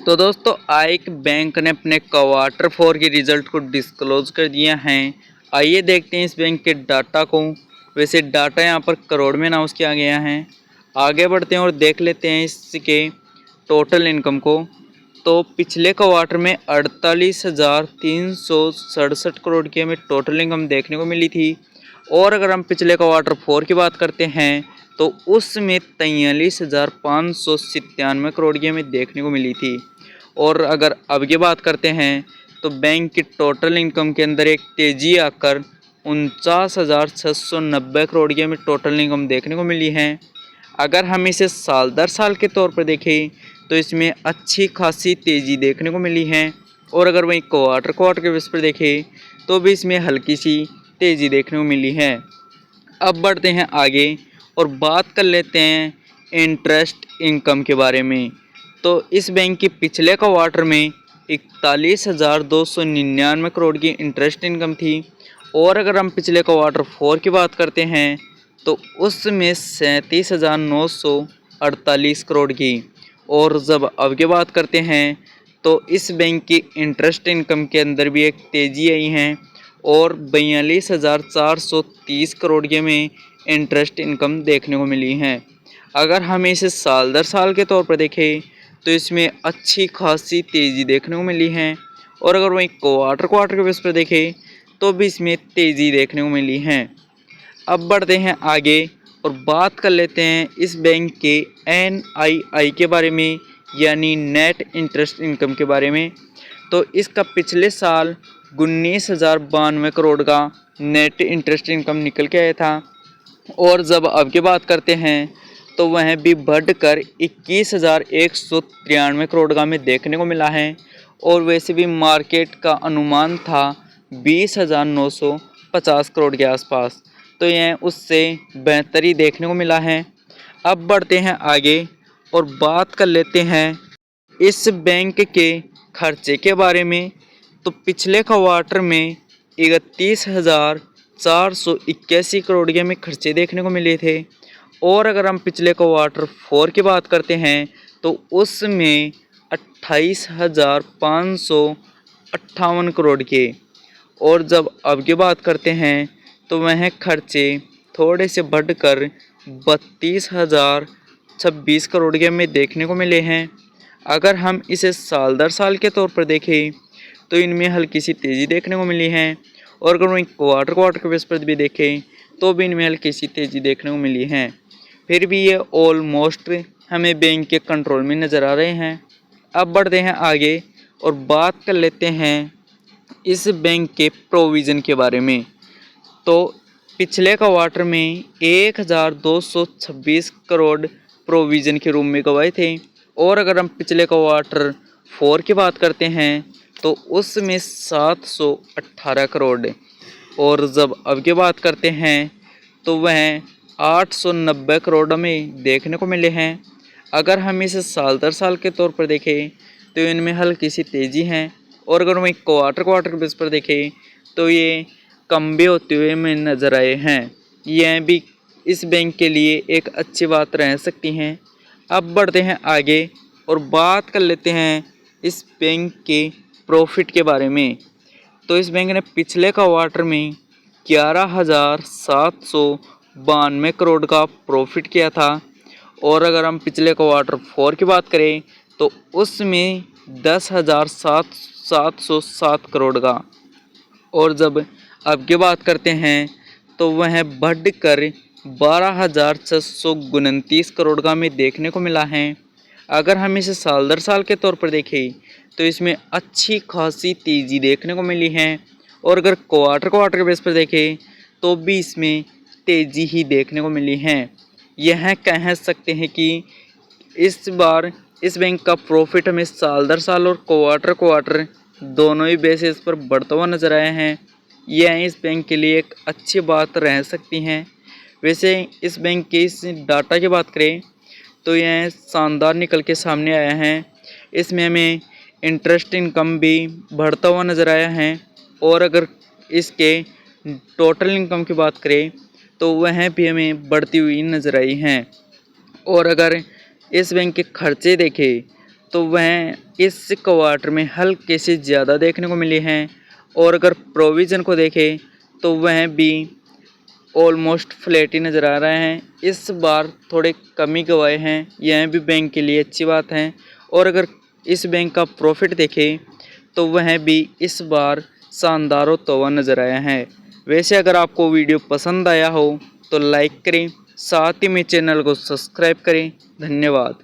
तो दोस्तों आइक बैंक ने अपने क्वार्टर 4 के रिजल्ट को डिस्क्लोज कर दिया है। आइए देखते हैं इस बैंक के डाटा को। वैसे डाटा यहां पर करोड़ में अनाउंस किया गया है। आगे बढ़ते हैं और देख लेते हैं इसके टोटल इनकम को। तो पिछले क्वार्टर में 48,367 करोड़ की हमें टोटल इनकम देखने को मिली थी। और अगर हम पिछले क्वार्टर 4 की बात करते हैं तो उसमें 43,597 करोड़ की हमें देखने को मिली थी। और अगर अब की बात करते हैं तो बैंक की टोटल इनकम के अंदर एक तेजी आकर 49,690 करोड़ की हमें टोटल इनकम देखने को मिली है। अगर हम इसे साल दर साल के तौर पर देखें तो इसमें अच्छी खासी तेज़ी देखने को मिली है। और अगर वहीं क्वार्टर के बेस पर देखें तो भी इसमें हल्की सी तेज़ी देखने को मिली है। अब बढ़ते हैं आगे और बात कर लेते हैं इंटरेस्ट इनकम के बारे में। तो इस बैंक की पिछले क्वार्टर में 41,299 करोड़ की इंटरेस्ट इनकम थी। और अगर हम पिछले क्वार्टर 4 की बात करते हैं तो उसमें 37,948 करोड़ की। और जब अब की बात करते हैं तो इस बैंक की इंटरेस्ट इनकम के अंदर भी एक तेज़ी आई है और 42,430 करोड़ के में इंटरेस्ट इनकम देखने को मिली है। अगर हम इसे साल दर साल के तौर पर देखें तो इसमें अच्छी खासी तेज़ी देखने को मिली है। और अगर वहीं क्वार्टर के बेस पर देखें तो भी इसमें तेज़ी देखने को मिली है। अब बढ़ते हैं आगे और बात कर लेते हैं इस बैंक के NII के बारे में, यानी नेट इंटरेस्ट इनकम के बारे में। तो इसका पिछले साल 19,092 करोड़ का नेट इंटरेस्ट इनकम निकल के आया था। और जब अब की बात करते हैं तो वह भी बढ़कर 21,193 करोड़ का हमें देखने को मिला है। और वैसे भी मार्केट का अनुमान था 20,950 करोड़ के आसपास, तो यह उससे बेहतर ही देखने को मिला है। अब बढ़ते हैं आगे और बात कर लेते हैं इस बैंक के खर्चे के बारे में। तो पिछले क्वार्टर में 31,481 करोड़ के हमें खर्चे देखने को मिले थे। और अगर हम पिछले क्वार्टर 4 की बात करते हैं तो उसमें 28,558 करोड़ के। और जब अब की बात करते हैं तो वह खर्चे थोड़े से बढ़कर 32,026 करोड़ के हमें देखने को मिले हैं। अगर हम इसे साल दर साल के तौर पर देखें तो इनमें हल्की सी तेज़ी देखने को मिली है। और अगर वहीं क्वार्टर के बेस पर भी देखें तो भी इनमें हल्की सी तेज़ी देखने को मिली है। फिर भी ये ऑलमोस्ट हमें बैंक के कंट्रोल में नज़र आ रहे हैं। अब बढ़ते हैं आगे और बात कर लेते हैं इस बैंक के प्रोविज़न के बारे में। तो पिछले क्वार्टर में 1,226 करोड़ प्रोविज़न के रूप में गवाए थे। और अगर हम पिछले क्वार्टर 4 की बात करते हैं तो उसमें 718 करोड़। और जब अब की बात करते हैं तो वह 890 करोड़ हमें देखने को मिले हैं। अगर हम इसे साल दर साल के तौर पर देखें तो इनमें हल्की सी तेज़ी है। और अगर वहीं क्वार्टर के बेस पर देखें तो ये कम भी होते हुए हमें नज़र आए हैं। यह भी इस बैंक के लिए एक अच्छी बात रह सकती हैं। अब बढ़ते हैं आगे और बात कर लेते हैं इस बैंक के प्रॉफिट के बारे में। तो इस बैंक ने पिछले क्वार्टर में 11,792 करोड़ का प्रॉफिट किया था। और अगर हम पिछले क्वार्टर 4 की बात करें तो उसमें 10,707 करोड़ का। और जब अब की बात करते हैं तो वह बढ़कर 12,629 करोड़ का हमें देखने को मिला है। अगर हम इसे साल दर साल के तौर पर देखें तो इसमें अच्छी खासी तेज़ी देखने को मिली है। और अगर क्वार्टर के बेस पर देखें तो भी इसमें तेज़ी ही देखने को मिली है। यह कह सकते हैं कि इस बार इस बैंक का प्रॉफिट हमें साल दर साल और क्वार्टर दोनों ही बेसिस पर बढ़ता हुआ नज़र आया है। यह इस बैंक के लिए एक अच्छी बात रह सकती हैं। वैसे इस बैंक के इस डाटा की बात करें तो यह शानदार निकल के सामने आया है। इसमें हमें इंटरेस्ट इनकम भी बढ़ता हुआ नज़र आया है। और अगर इसके टोटल इनकम की बात करें तो वह भी हमें बढ़ती हुई नज़र आई हैं। और अगर इस बैंक के खर्चे देखें तो वह इस क्वार्टर में हल्के से ज़्यादा देखने को मिले हैं। और अगर प्रोविज़न को देखें तो वह भी ऑलमोस्ट फ्लैट ही नज़र आ रहे हैं। इस बार थोड़े कमी गवाए हैं, यह भी बैंक के लिए अच्छी बात है। और अगर इस बैंक का प्रॉफिट देखें तो वह भी इस बार शानदार होता हुआ नज़र आया है। वैसे अगर आपको वीडियो पसंद आया हो तो लाइक करें, साथ ही में चैनल को सब्सक्राइब करें। धन्यवाद।